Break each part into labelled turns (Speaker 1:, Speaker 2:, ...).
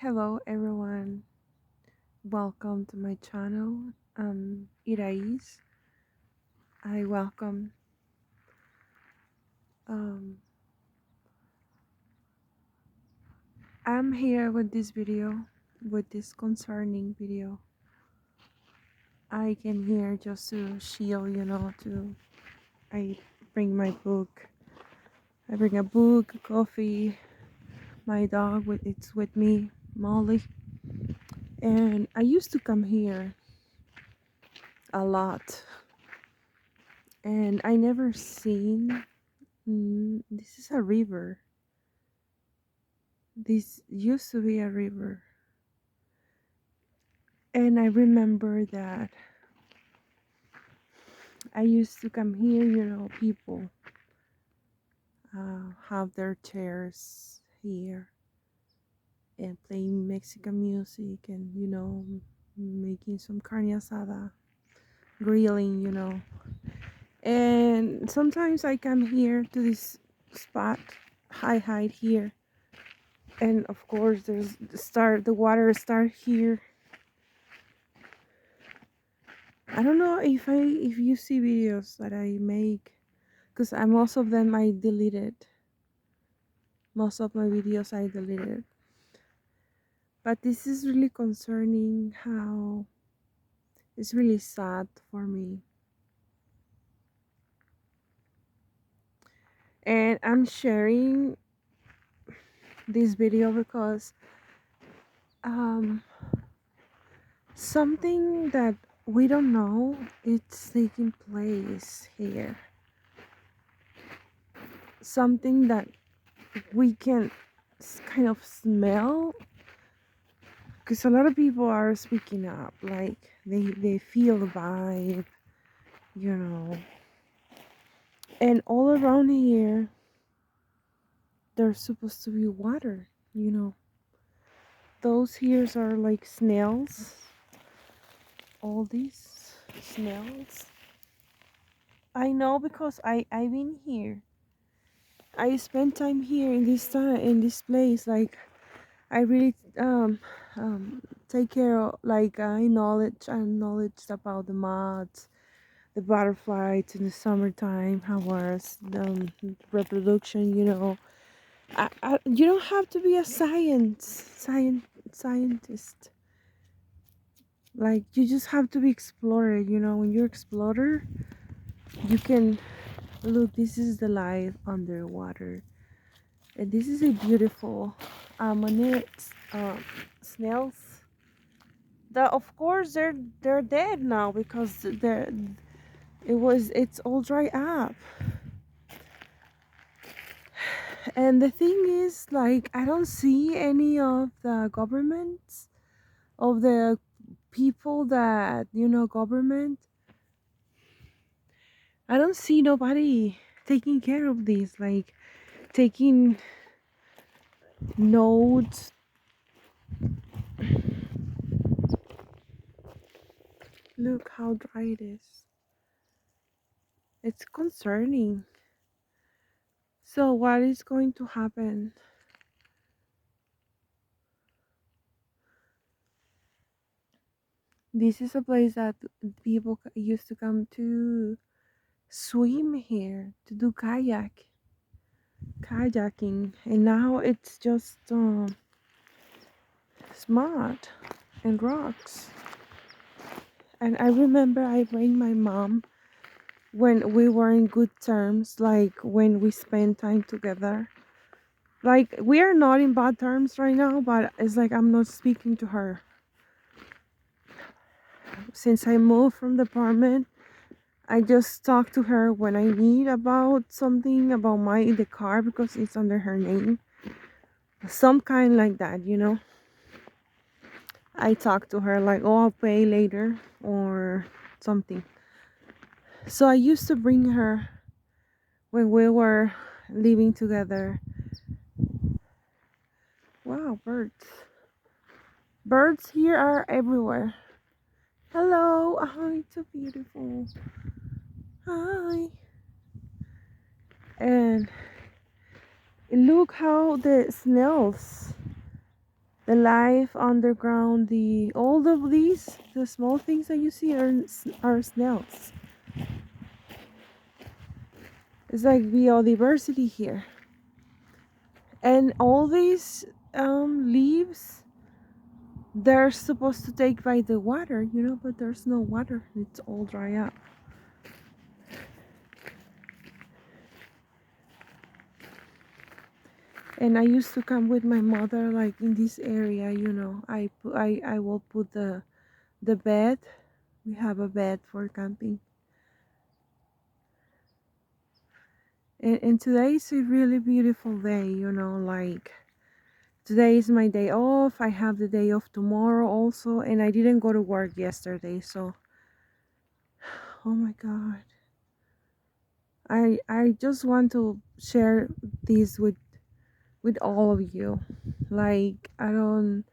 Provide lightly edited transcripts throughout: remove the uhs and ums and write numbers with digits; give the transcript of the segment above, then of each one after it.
Speaker 1: Hello everyone, welcome to my channel. Irais. I welcome um I'm here with this video, with this concerning video. I came here just to chill, to I bring my book. I bring a book, coffee, my dog it's with me, Molly. And I used to come here a lot. And I never seen this is a river. This used to be a river. And I remember that I used to come here, people have their chairs here and playing Mexican music and, making some carne asada, grilling, And sometimes I come here to this spot, I hide here. And of course, the water start here. I don't know if you see videos that I make, because most of them I deleted. Most of my videos I deleted. But this is really concerning, how it's really sad for me. And I'm sharing this video because um something that we don't know, it's taking place here. Something that we can kind of smell, because a lot of people are speaking up, like they feel the vibe, you know. And all around here there's supposed to be water, you know. Those here are like snails, all these snails. I know because I've been here. I spent time here in this place. Like I really take care of, like I'm knowledge about the moths, the butterflies in the summertime, how was the reproduction, you don't have to be a scientist. Like you just have to be explorer, when you're explorer, you can look. This is the life underwater, and this is a beautiful ammonite snails. That of course they're dead now because it's all dry up. And the thing is, like, I don't see any of the governments, of the people that, government. I don't see nobody taking care of this, like taking notes. Look how dry it is. It's concerning. So what is going to happen? This is a place that people used to come to swim here, to do kayaking, and now it's just smart and rocks. And I remember I bring my mom when we were in good terms, like when we spent time together. Like we are not in bad terms right now, but it's like I'm not speaking to her since I moved from the apartment. I just talk to her when I need about something about the car, because it's under her name. Some kind like that. I talk to her like, oh, I'll pay later or something. So I used to bring her when we were living together. Wow, birds. Birds here are everywhere. Hello. Oh, it's so beautiful. Hi. And look how the snails the life underground, the all of these, the small things that you see are snails. It's like biodiversity here. And all these leaves, they're supposed to take by the water, but there's no water. It's all dry up. And I used to come with my mother, like in this area, I will put the bed. We have a bed for camping. And today is a really beautiful day, like today is my day off. I have the day off tomorrow also, and I didn't go to work yesterday, so oh my god. I just want to share this with all of you. Like I don't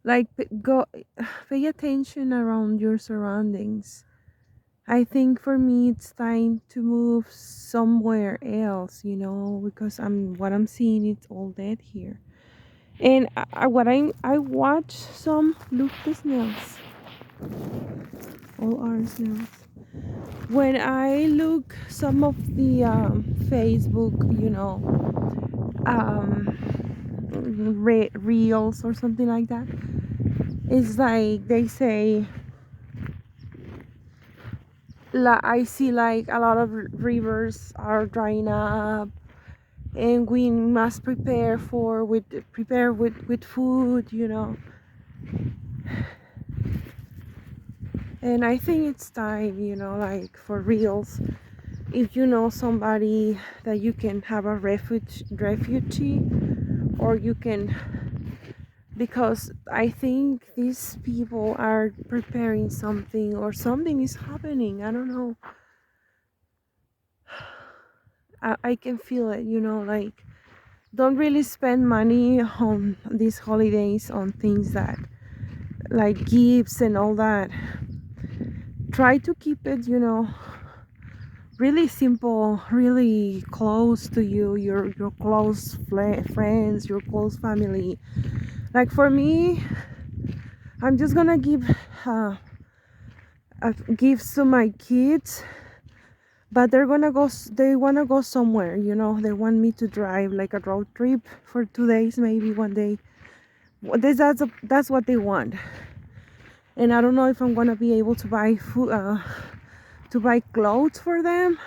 Speaker 1: like go pay attention around your surroundings. I think for me it's time to move somewhere else, because what I'm seeing it's all dead here. And I watch some look the snails. All are snails. When I look some of the Facebook, um, reels or something like that, it's like they say, I see like a lot of rivers are drying up, and we must prepare with food, and I think it's time, like for reals. If you know somebody that you can have a refugee, or you can, because I think these people are preparing something, or something is happening. I don't know. I can feel it, like don't really spend money on these holidays on things that like gifts and all that. Try to keep it, really simple, really close to you, your close friends, your close family. Like for me, I'm just gonna give gifts to my kids, but they wanna go somewhere, they want me to drive like a road trip for 2 days, maybe one day. That's what they want. And I don't know if I'm gonna be able to buy food, to buy clothes for them.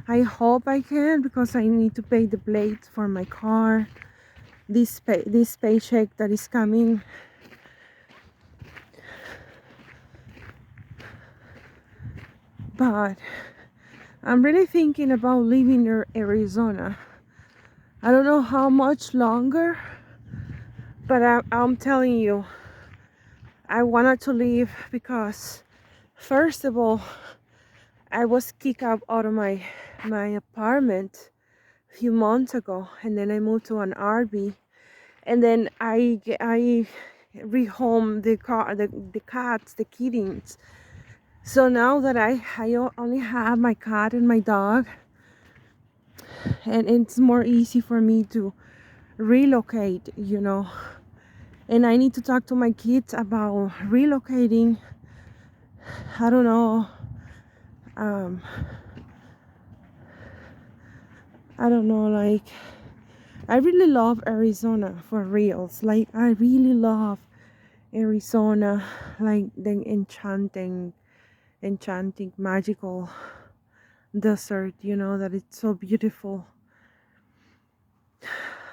Speaker 1: I hope I can, because I need to pay the plates for my car. This paycheck that is coming. But I'm really thinking about leaving Arizona. I don't know how much longer, but I'm telling you, I wanted to leave because, first of all, I was kicked out of my apartment a few months ago, and then I moved to an RV, and then I rehomed the cats, the kittens. So now that I only have my cat and my dog, and it's more easy for me to relocate, and I need to talk to my kids about relocating. I don't know, um I don't know, like I really love Arizona for reals. Like I really love Arizona, like the enchanting magical desert, that it's so beautiful.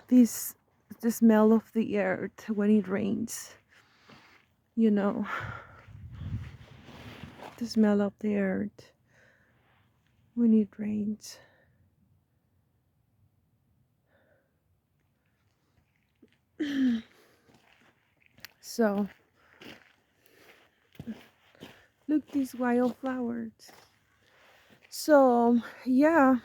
Speaker 1: This the smell of the earth when it rains, you know the smell of the earth when it rains. So look, these wildflowers. So yeah,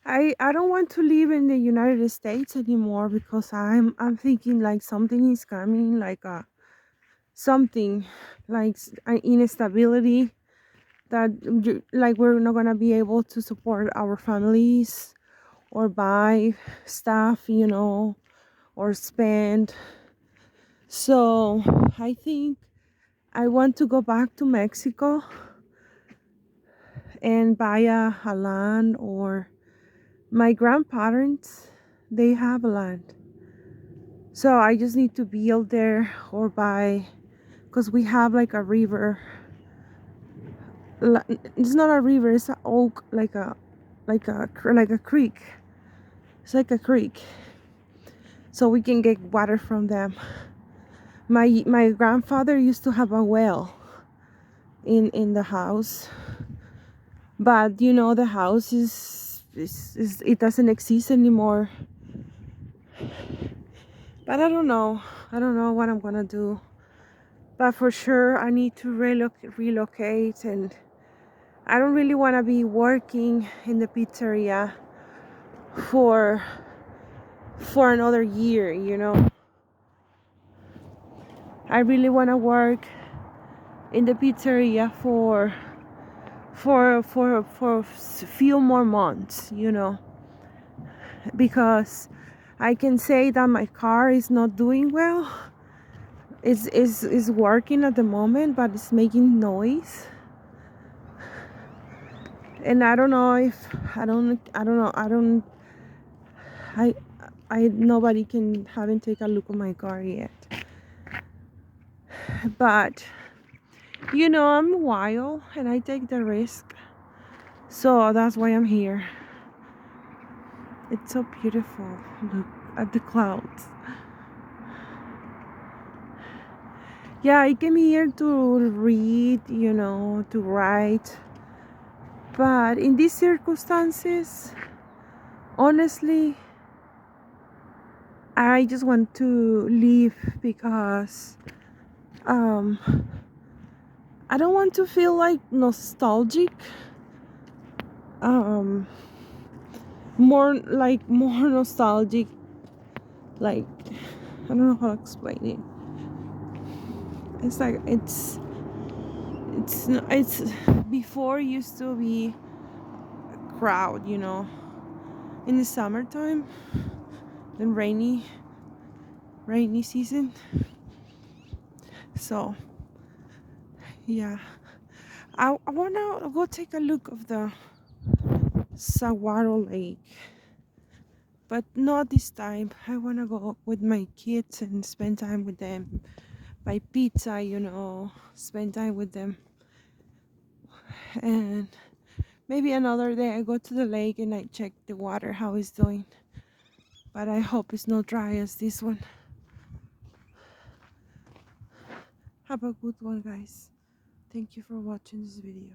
Speaker 1: I don't want to live in the United States anymore, because I'm thinking like something is coming, like something like an instability that like we're not gonna be able to support our families or buy stuff, or spend. So I think I want to go back to Mexico and buy a land, or my grandparents, they have a land. So I just need to build there or buy, because we have like a river. It's not a river, it's a oak, like a creek. It's like a creek. So we can get water from them. My grandfather used to have a well in the house, but you know the house is it doesn't exist anymore. But I don't know what I'm gonna do. But for sure I need to relocate, and I don't really want to be working in the pizzeria for another year, you know. I really want to work in the pizzeria for few more months, you know, because I can say that my car is not doing well. It's working at the moment, but it's making noise, and I don't know if I nobody can haven't take a look at my car yet. But you know, I'm wild and I take the risk, so that's why I'm here. It's so beautiful. Look at the clouds. Yeah, I came here to read, you know, to write. But in these circumstances, honestly, I just want to leave because um, I don't want to feel like nostalgic. Um, more nostalgic. Like, I don't know how to explain it. It's like it's before used to be a crowd, you know, in the summertime, then rainy season. So yeah, I wanna go take a look of the Saguaro Lake, but not this time. I wanna go with my kids and spend time with them, buy pizza, you know, spend time with them, and maybe another day I go to the lake and I check the water how it's doing. But I hope it's not dry as this one. Have a good one, guys. Thank you for watching this video.